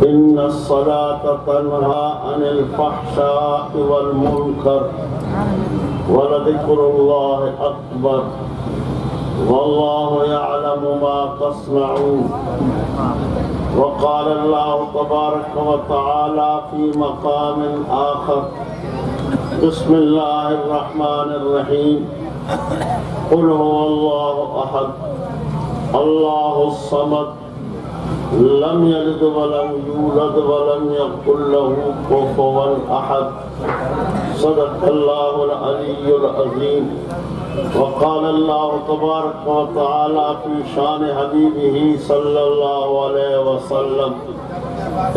إن الصلاة تنهى عن الفحشاء والمنكر ولذكر الله أكبر والله يعلم ما تصنعون. وقال الله تبارك وتعالى في مقام آخر: بسم الله الرحمن الرحيم قل هو الله أحد الله الصمد لم يلد ولم يولد ولم يكن له كفوا أحد صدق الله العلي العظيم. وقال الله تبارك وتعالى في شان حبيبه صلى الله عليه وسلم: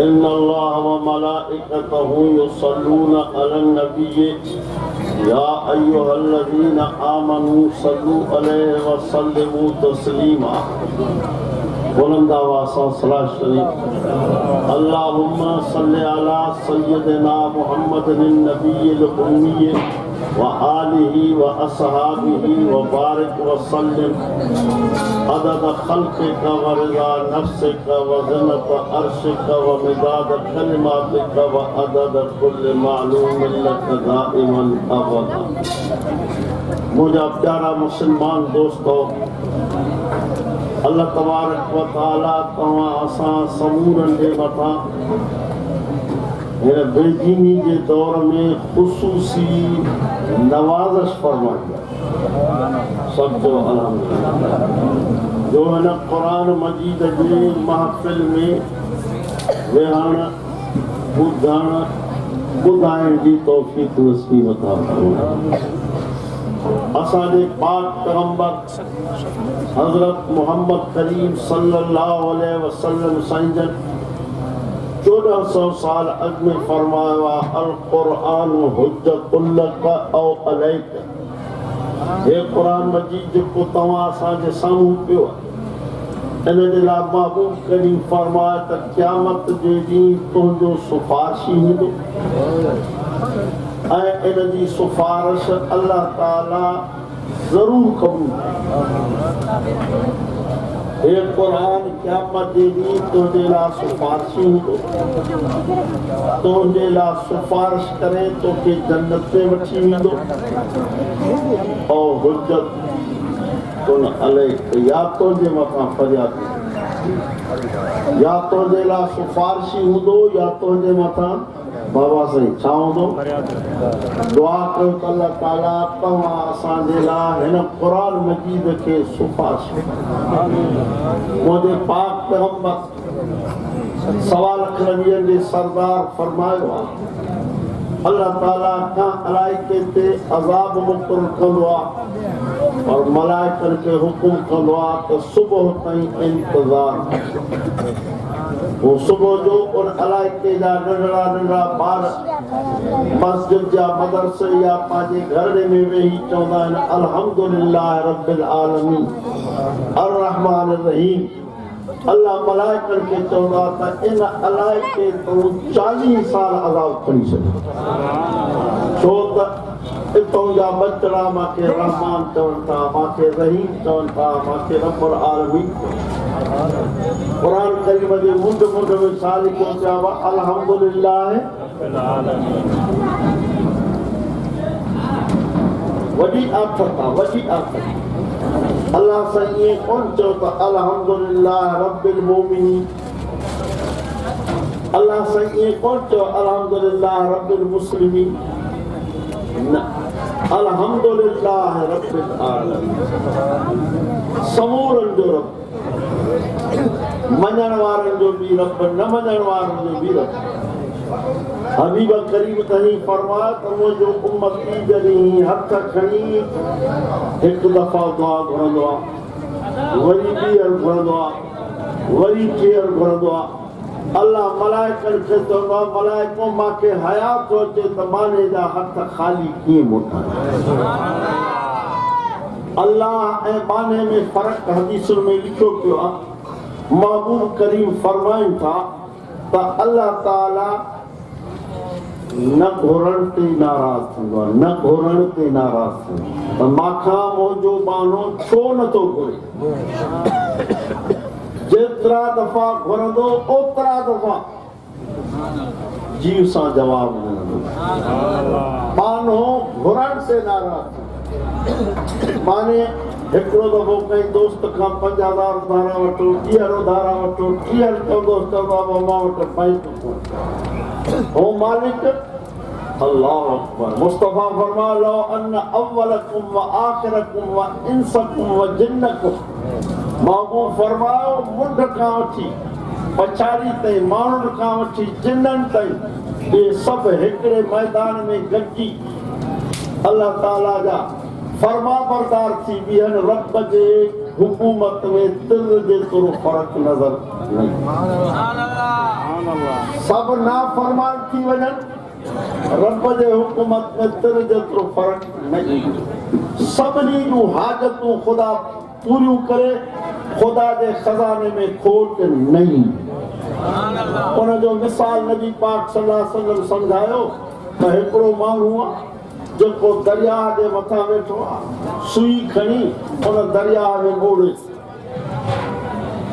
إن الله وملائكته يصلون على النبي يا أيها الذين آمنوا صلوا عليه وسلموا تسليما. बुलंद आवाज़ सां सलाह शरीफ। अल्लाहुम्मा सल्लि अला सय्यदिना मुहम्मदिन नबिय्यिल उम्मी व आलिहि व अस्हाबिहि व बारिक व सल्लिम अदद खल्क़िका व रिज़ा नफ्सिका व ज़िनत अर्शिका व मिदाद कलिमातिका व अदद कुल्लि मालूमिन लका दाइमन अबदा। मुझे प्यारा मुसलमान दोस्तों, अल्लाह तबारक व तआला तव्हां असां समूरनि जे मथां हिन बेदीनी जे दौर में ख़ुसूसी नवाज़श फरमाई आहे। सब जो अल्हम्दुलिल्लाह। जो हिन क़ुरान मजीद जे महफ़िल में वेहण ॿुधण ॿुधाइण जी तौफ़ीक़ नसीब अता फरमाए। असांजे पाक पैगंबर हज़रत मोहम्मद करीम सल्लल्लाहु अलैहि वसल्लम साईं जन 1400 साल अॻु में फरमायो आहे: अल क़ुरान हुज्जतुल लका औ अलैका। हे क़ुरान मजीद जेको तव्हां असांजे साम्हूं पियो आहे, इन जे लाइ महबूब करीम फरमायो त क़यामत जे ॾींहुं तुंहिंजो सिफ़ारिशी हूंदो ऐं इन जी सिफ़ारिश अल्लाह ताला ज़रूर क़बूल कंदो। हे क़ुरान क़यामत जे ॾींहुं तुंहिंजे लाइ सिफ़ारिशी हूंदो, तुंहिंजे लाइ सिफ़ारिश करे तोखे जन्नत में वठी वेंदो। और हुज्जत तुन अलैक, या तुंहिंजे मथां फरियाद, या तुंहिंजे लाइ सिफ़ारिशी हूंदो या तुंहिंजे मथां बाबा साईं छा हूंदो। दुआ कयो त अल्लाह ताला तव्हां असांजे लाइ हिन क़ुरान मजीद खे सिफ़ारिश। मुंहिंजे पाक पैगंबर 1.25 लख नबियनि जे सरदार फरमायो आहे: अल्लाह ताला खां अलाइके ते अज़ाब मुक़ररु कंदो आहे और मलाइकनि खे हुकुम कंदो आहे त सुबुह ताईं इंतज़ार। वो सुबुह जो उन अलाइके जा नंढड़ा नंढड़ा ॿार मस्जिद या मदरसे या पंहिंजे घर में वेही चवंदा आहिनि: अल्हम्दुलिल्लाह रब्बिल आलमीन अर्रहमान अर्रहीम। अल्लाह मलाइकनि खे चवंदा त इन अलाइके तूं 40 साल अज़ाब खणी छॾियो, छो त इतों जा बचड़ा मूंखे रहमान चवनि था, मूंखे रहीम चवनि था, मूंखे रब्बुल आलमीन। क़ुरान करीम जे मुंड मुंड में छा लिखियो पियो आहे? अल्हम्दुलिल्लाह वॾी आफ़त आहे, वॾी आफ़त। अल्लाह सां ईअं कोन चयो त अल्हम्दुलिल्लाह रब्बिल मोमिनीन। अल्लाह सां ईअं कोन चयो अल्हम्दुलिल्लाह रब्बिल मुस्लिमीन। न, अल्हम्दुलिल्लाह रब्बिल आलमीन, समूरनि जो रब, मञण वारनि जो बि रब, न मञण वारनि जो बि रब। हबीब करीम तहीं फरमाया त मुंहिंजो उम्मती जॾहिं हथ खणी हिकु दफ़ा दुआ घुरंदो आहे, वरी ॿीहर घुरंदो आहे, वरी केर घुरंदो आहे, अल्लाह मलाइकनि खे चवंदो आहे: मलाइको मूंखे हयात थो अचे त माने जा हथ ख़ाली कीअं मोटां। अल्लाह ऐं बाने में फ़र्क़ु हदीसुनि में लिखियो पियो आहे। महबूब करीम फरमाइनि था त अल्लाह ताला न घुरण ते नाराज़ थींदो आहे, न घुरण ते नाराज़ थींदो आहे। त माखां मुंहिंजो बानो छो नथो घुरे? जेतिरा दफ़ा घुरंदो ओतिरा दफ़ा जीव सां जवाब मिलंदो मानो घुरण से नाराज़ माने हिकिड़ो दफ़ो कंहिं दोस्त खां 5000 उधारा वठो 1000 उधारा वठो 1000 दोस्त मां वटि बैंक हो मालिक अल्लाह अकबर मुस्तफा फरमाया लो अन अव्वलकुम व आखिरकुम व इंसकुम व जिन्नकुम मां फरमायो मुंड खां वठी पछाड़ी ताईं माण्हुनि खां वठी जिन्ननि ताईं इहे सभु हिकिड़े मैदान में गॾिजी अल्लाह ताला जा फरमा बरदार थी बीहनि रब जे हुकूमत में तिल जेतिरो फ़र्क़ु नज़र न सभु नाफ़रमान थी वञनि रब जे हुकूमत में तिल जेतिरो फ़र्क़ु न ईंदो सभिनी जूं हाजतूं ख़ुदा पूरियूं करे ख़ुदा जे खज़ाने में खोट न ईंदी उनजो मिसाल नबी पाक सल्लल्लाहु अलैहि वसल्लम सम्झायो त हिकिड़ो माण्हू आहे जेको दरिया जे मथां वेठो आहे सुई खणी उन दरिया में मोड़े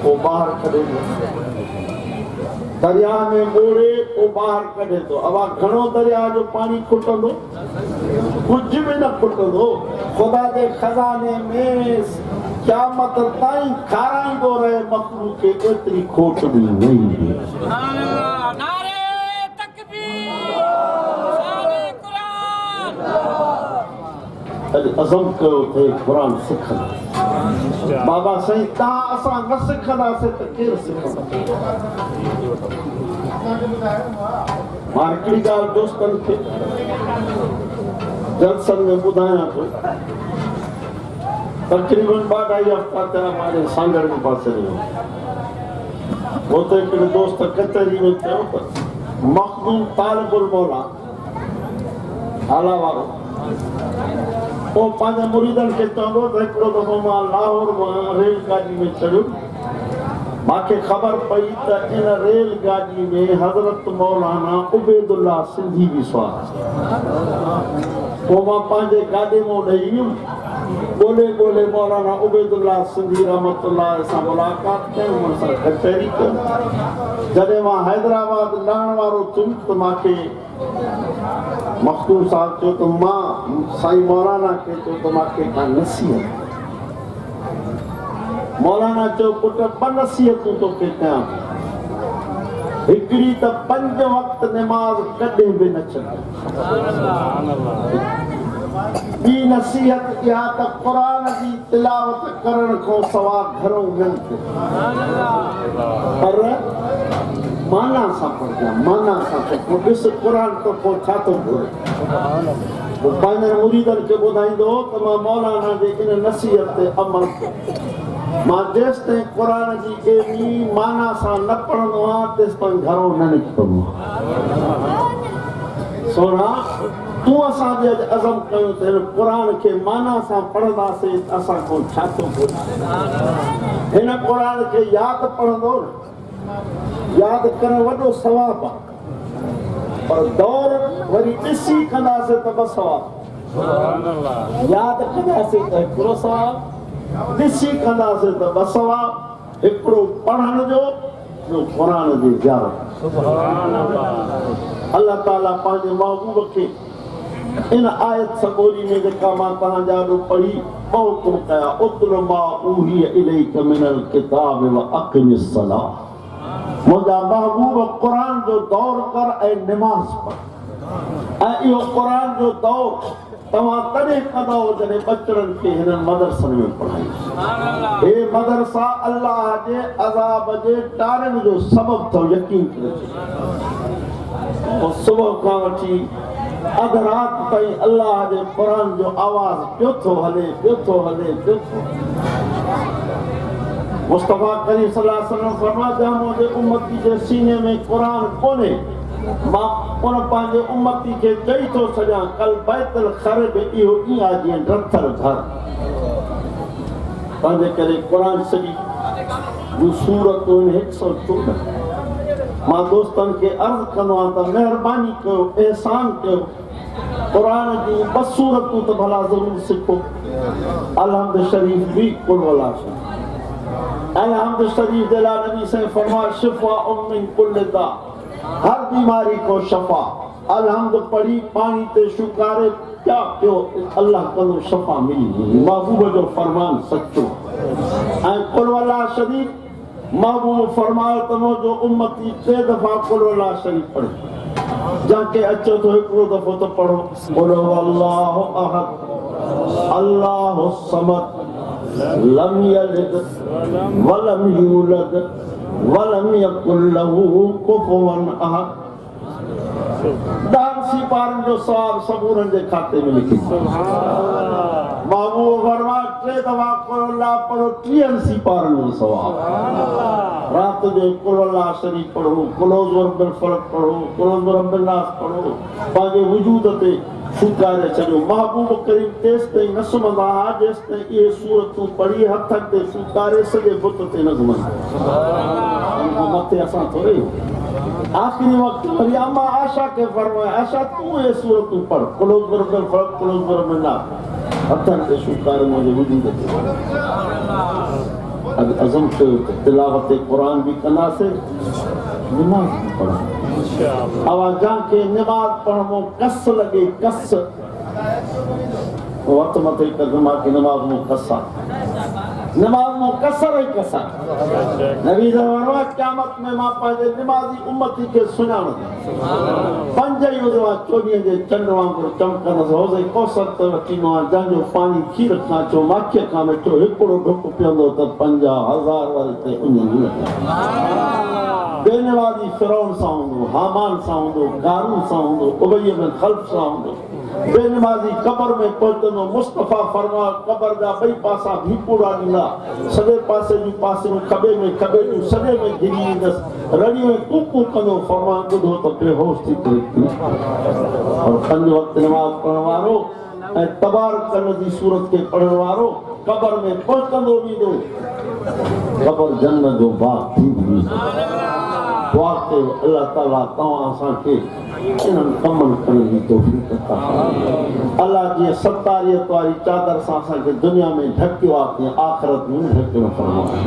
पोइ ॿाहिरि कढे थो दरिया में मोड़े पोइ ॿाहिरि कढे थो अवा घणो दरिया जो पाणी खुटंदो कुझु बि न खुटंदो ख़ुदा जे खज़ाने में क़यामत ताईं खाराईंदो रहे मखलूक खे एतिरी खोट बि न ईंदी अज़म कयो थे क़ुरान सिखंदा बाबा साईं तव्हां असां न सिखंदासीं त केरु सिखंदो मां हिकिड़ी ॻाल्हि दोस्तनि खे जलसनि में ॿुधायां थो तक़रीबन 2-2.5 हफ़्ता थिया मां सांगड़ जे पासे वियो हुते हिकिड़े दोस्त कचहरी में चयो त मखदूम तालिबुल मौला आला वारो पोइ पंहिंजे मुरीदनि खे चवंदो त हिकिड़ो दफ़ो मां लाहौर मां रेलगाॾी में चढ़ियो मूंखे ख़बर पई त इन रेलगाॾी में हज़रत मौलाना उबैदुल्ला सिंधी बि सुवार पोइ मां पंहिंजे गाॾे मां ॾेई वियुमि ॻोल्हे मौलाना उबैदुल्ला सिंधी रहमतुल्लाह सां मुलाक़ात कयूं हुन सां कचहरी कयूं जॾहिं मां हैदराबाद लहण वारो थियुमि त मूंखे मखदूम साहब चयो त मां साईं मौलाना खे चयो त मूंखे का नसीहत मौलाना चयो पुट 2 नसीहतूं तोखे कयां हिकिड़ी त 5 वक़्त नमाज़ कॾहिं बि न छॾे ॿी नसीहत इहा त क़ुरान जी तिलावत करण खां सवाइ घणो मिलंदो पर माना सां पढ़जां माना सां पोइ ॾिस क़ुरान त पोइ छा थो घुरे पोइ पंहिंजे मुरीदनि खे ॿुधाईंदो त मां मौलाना जे इन नसीहत ते अमल कयो मां जेसि ताईं क़ुरान जी एॾी माना सां न पढ़ंदो आहियां तेसि ताईं घरो न निकिरंदो सोना तूं असां बि अॼु अज़म कयूं त हिन क़ुरान खे माना सां पढ़ंदासीं त असां खां छा थो घुरे हिन क़ुरान खे यादि पढ़ंदो न यादि करणु वॾो सवाबु आहे पर दौर वरी ॾिसी कंदासीं त 2 सवाब यादि कंदासीं त हिकिड़ो सवाबु ॾिसी कंदासीं त 2 सवाब हिकिड़ो पढ़ण जो ॿियो क़ुरान जी ज़ियारत अल्लाह ताला पंहिंजे महबूब खे इन आयत सगोरी में जेका मां तव्हांजा ॾो पढ़ी हुकुम कया उतलु मा ऊहिय इलैका मिनल किताब व अक़िमिस सलाह मुंहिंजा महबूब क़ुरान जो दौर कर ऐं निमाज़ पढ़ ऐं इहो क़ुरान जो दौर तव्हां तॾहिं कंदो जॾहिं बचड़नि खे हिननि मदरसनि में पढ़ाईंदो हे मदरसा अल्लाह जे अज़ाब जे टारनि जो सबबु अथव यकीन करे सुबुह खां वठी अधु राति ताईं अल्लाह जे क़ुरान जो आवाज़ पियो थो हले मुस्तफा करीम सल्लल्लाहु अलैहि वसल्लम फरमाया मुंहिंजे उम्मती जे सीने में क़ुरान कोन्हे मां उन पंहिंजे उम्मती खे चई थो छॾियां कल बैतुल खरब इहो ईअं आहे जीअं डथल घर तंहिंजे करे क़ुरान शरीफ़ जूं सूरतूं 114 मां दोस्तनि खे अर्ज़ु कंदो आहियां त महिरबानी कयो एहसान कयो क़ुरान जूं 2 सूरतूं त भला ज़रूरु सिखो अलहम्द शरीफ़ बि कुल वला अलहम्द शरीफ़ जे लाइ नबी साईं फरमाया शिफ़ा मिन कुल्लि दा हर बीमारी को शफा। अलहम्द पढ़ी पानी ते शुकारे क्या पियो अल्लाह कंदो शफा मिली। महबूब जो फरमान सच्चो ऐं कुल वल्लाह शरीफ महबूब फरमायो तमो जो उम्मती 3 दफ़ा कुल वल्लाह शरीफ पढ़े। जाके अचो तो हिकिड़ो दफ़ो तो पढ़ो कुल वल्लाहु अहद अल्लाहु समद लम यलिद वलम यूलद वलम यकुल लहू कुफुवन अहद। दान सिपारन जो सवाब सबूरन जे खाते में लिखी। महबूब फरमा 3 दफ़ा कुल अल्लाह पढ़ो 3 सिपारन जो सवाब। रात जो कुल अल्लाह शरीफ पढ़ो, कुलोज़ रब्बिल फलक पढ़ो, कुलोज़ रब्बिन नास पढ़ो, पंहिंजे वजूद ते फुकारे छॾियो। महबूब करीम तेसि ताईं न सुम्हंदा हुआ जेसि ताईं इहे सूरतूं पढ़ी हथ ते फुकारे सॼे बुत ते न घुमनि। मथे असां थोरे आखिरी वक्त वरी अम्मा आशा के फरमाया आशा तू ये सूरतूं पढ़ कुलोज़ रब्बिल फलक कुलोज़ रब्बिन नास हथनि ते शुकारे मुंहिंजे वजूद ते। अॼु अज़म कयो त तिलावत क़ुरान बि कंदासीं, नमाज़ बि पढ़ंदासीं। आवाज़ां खे नमाज़ पढ़णो कस लॻे कस वक़्त मथे कदमा की नमाज़ में कसा नमाज में कसर ही कसर। नबी फरमाया क़यामत में मां पंहिंजे नमाज़ी उम्मती खे सुञाण 5 ई उज़वा 24 जे चंड वांगुरु चमकंदसि। हौज़े कौसर ते वठींदो आहे जंहिंजो पाणी खीर खां चो माखीअ खां मिठो हिकिड़ो ढुक पीअंदो त 50,000 वारी ते उञ बेनवाज़ी फिरौन सां हूंदो, हामान सां हूंदो, कारून सां हूंदो, उबई बिन खल्फ सां हूंदो। बेनमाज़ी कब्र में पहुचंदो। मुस्तफ़ा फरमाया कब्र जा 2 पासा भीपूड़ा ॾींदा, सॼे पासे जूं पासियूं खॿे जूं सॼे में घिरी ईंदसि, रड़ियूं में कूकू कंदो। फरमाया ॿुधो त बेहोश थी करे और 5 वक़्त नमाज़ पढ़ण वारो ऐं तबारक जी सूरत खे पढ़ण वारो कब्र में पहुचंदो वेंदो। कब्र जन्नत जो बाग थींदी। दुआ कयो अल्लाह ताला तव्हां असांखे इन्हनि कमनि करण जी तौफ़ीक़ अता फरमाए। अल्लाह जी सतारियत वारी चादर सां असांखे दुनिया में ढकियो आहे तीअं आख़िरत में ढकियो फरमाए।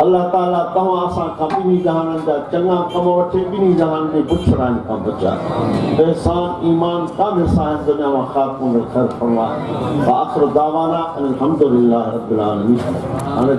अल्लाह ताला तव्हां असांखां 2 जहाननि जा चङा कम वठे 2 जहान में बुछड़ाइण खां बचाए। एहसान ईमान कामिल सां दुनिया में ख़ात्मो ख़ैर फरमाए। आख़िर दावाना अल्हम्दुलिल्लाह रब्बिल आलमीन। हाणे